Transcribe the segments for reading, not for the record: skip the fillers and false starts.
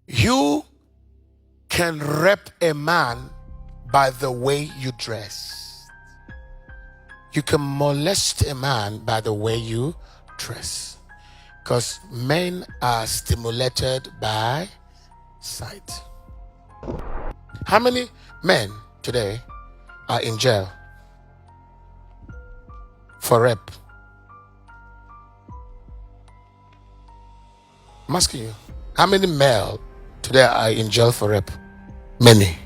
You can rep a man by the way you dress. You can molest a man by the way you dress. Because men are stimulated by sight. How many men today are in jail for rape? I'm asking you, how many male today are in jail for rape? Many.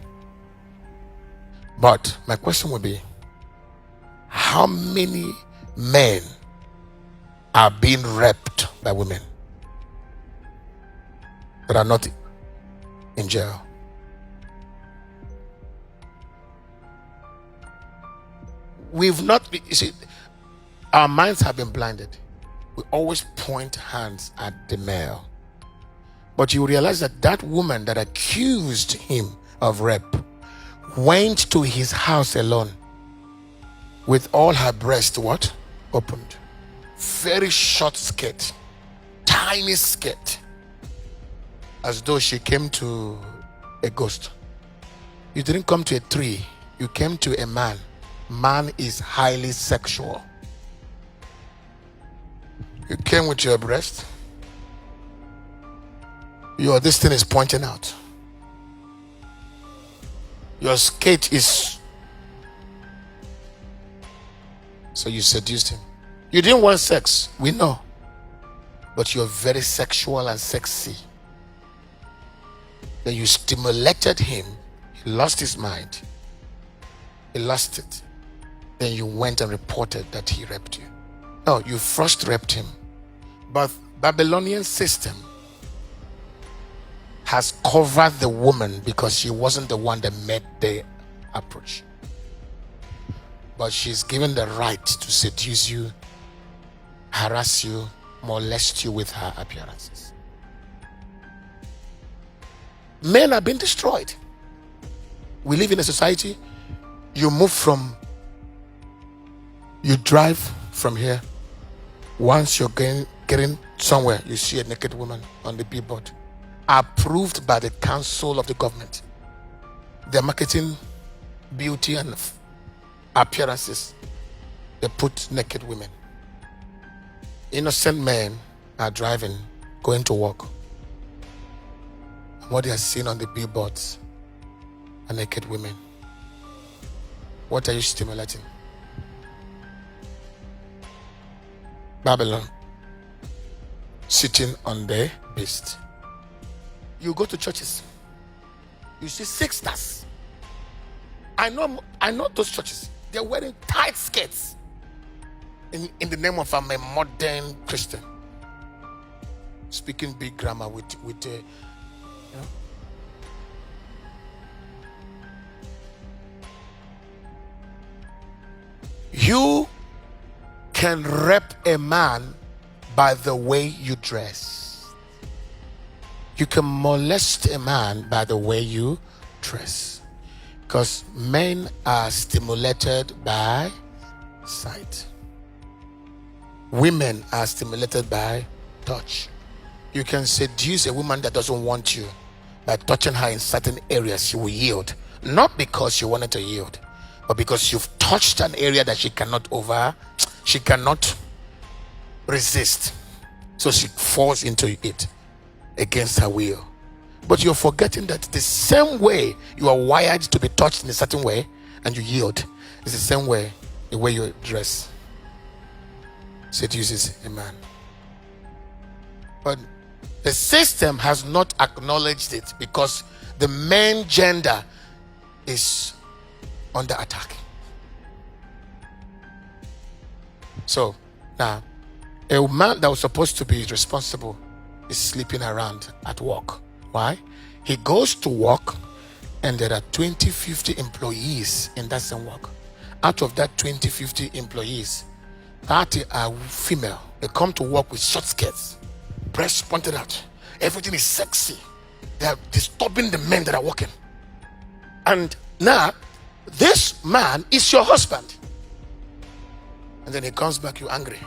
But my question would be, how many men are being raped by women that are not in jail? We've not been, you see, our minds have been blinded. We always point hands at the male. But you realize that that woman that accused him of rape went to his house alone with all her breasts what? Opened. Very short skirt, tiny skirt, as though she came to a ghost. You didn't come to a tree, you came to a man. Man is highly sexual. You came with your breast. This thing is pointing out. Your skirt is. So you seduced him. You didn't want sex, we know. But you're very sexual and sexy. Then you stimulated him. He lost his mind. He lost it. Then you went and reported that he raped you. No, you first raped him. But Babylonian system has covered the woman because she wasn't the one that made the approach. But she's given the right to seduce you, harass you, molest you with her appearances. Men are being destroyed. We live in a society, you drive from here. Once you're getting somewhere, you see a naked woman on the billboard, approved by the council of the government. They're marketing beauty and appearances. They put naked women. Innocent men are driving, going to work. What they are seeing on the billboards are naked women. What are you stimulating? Babylon, sitting on the beast. You go to churches, you see sisters. I know those churches. They're wearing tight skirts in the name of a modern Christian, speaking big grammar with You can rep a man by the way you dress. You can molest a man by the way you dress. Because men are stimulated by sight. Women are stimulated by touch. You can seduce a woman that doesn't want you by touching her in certain areas. She will yield. Not because she wanted to yield, but because you've touched an area that she cannot resist. So she falls into it against her will. But you're forgetting that the same way you are wired to be touched in a certain way and you yield is the same way the way you dress seduces a man. But the system has not acknowledged it because the male gender is under attack. So now, a man that was supposed to be responsible is sleeping around at work. Why? He goes to work and there are 20-50 employees in that same work. Out of that 20-50 employees, 30 are female. They come to work with short skirts, breasts pointed out. Everything is sexy. They are disturbing the men that are working. And now, this man is your husband. And then he comes back, you're angry.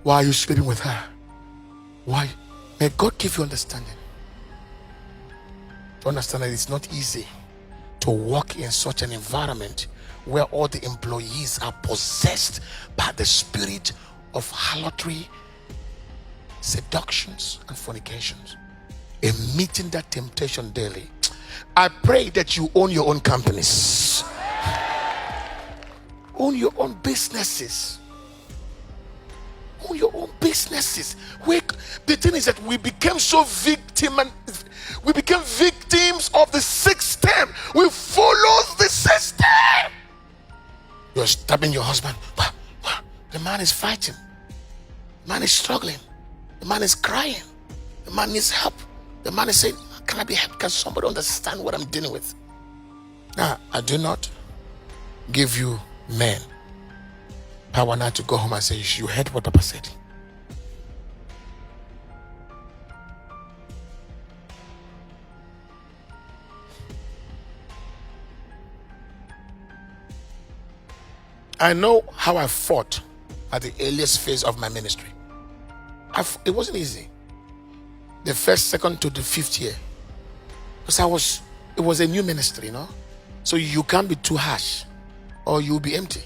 Why are you sleeping with her? Why? May God give you understanding. to understand that it's not easy to work in such an environment where all the employees are possessed by the spirit of harlotry, seductions, and fornications. And meeting that temptation daily. I pray that you own your own companies, own your own businesses. Own your own businesses. The thing is that we became so we became victims of the system. We follow the system. You're stabbing your husband. The man is fighting. The man is struggling. The man is crying. The man needs help. The man is saying, can I be helped? Can somebody understand what I'm dealing with? Now, I do not give you men power now to go home and say, you heard what Papa said. I know how I fought at the earliest phase of my ministry. It wasn't easy. The first, second to the fifth year. Because it was a new ministry, you know. So you can't be too harsh or you'll be empty.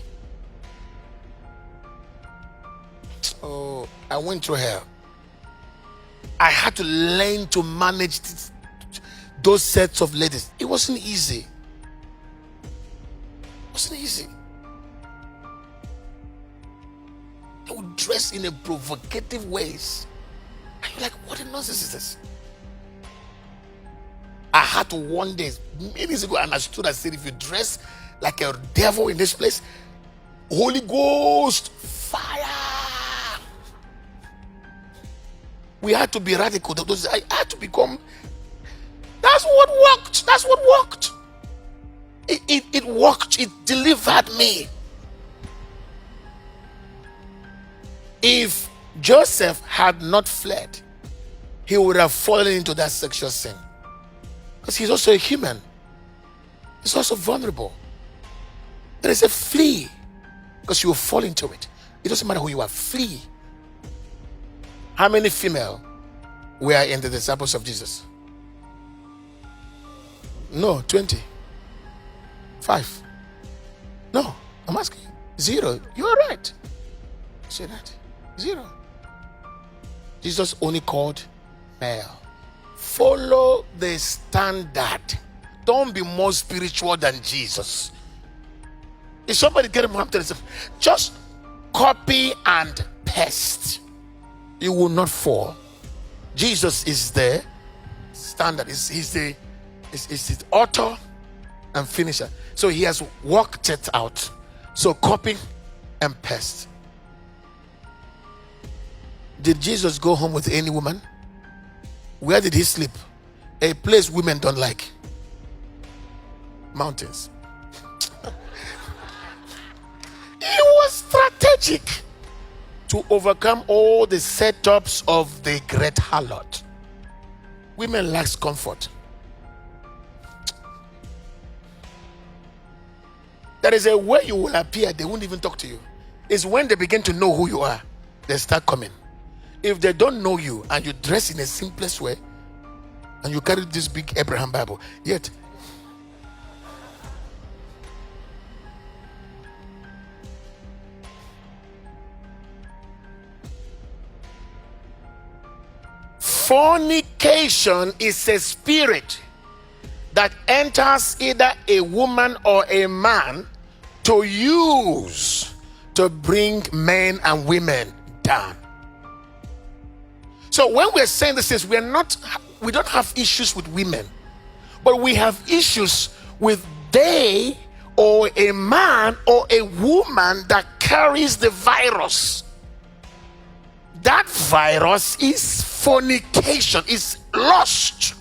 Oh, I went through hell. I had to learn to manage those sets of ladies. It wasn't easy. It wasn't easy. They would dress in a provocative ways. And you're like, what a nonsense is this? I had to one day, many years ago, understood. I said, if you dress like a devil in this place, Holy Ghost, fire. We had to be radical. I had to become. That's what worked. That's what worked. It worked. It delivered me. If Joseph had not fled, he would have fallen into that sexual sin. Because he's also a human. He's also vulnerable. There is a flee. Because you will fall into it. It doesn't matter who you are. Flee. How many female were in the disciples of Jesus? No, 20. 5. No, I'm asking you. 0. You are right. Say that. 0. Jesus only called male. Follow the standard. Don't be more spiritual than Jesus. If somebody get him up to themselves, just copy and paste. You will not fall. Jesus is the standard. He's the author and finisher. So he has worked it out. So copy and paste. Did Jesus go home with any woman? Where did he sleep? A place women don't like. Mountains. He was strategic to overcome all the setups of the great harlot. Women lack comfort. There is a way you will appear, they won't even talk to you. It's when they begin to know who you are, they start coming. If they don't know you and you dress in a simplest way and you carry this big Abraham Bible, yet fornication is a spirit that enters either a woman or a man to use to bring men and women down. So when we're saying this is we don't have issues with women, but we have issues with they or a man or a woman that carries the virus. That virus is fornication, is lust.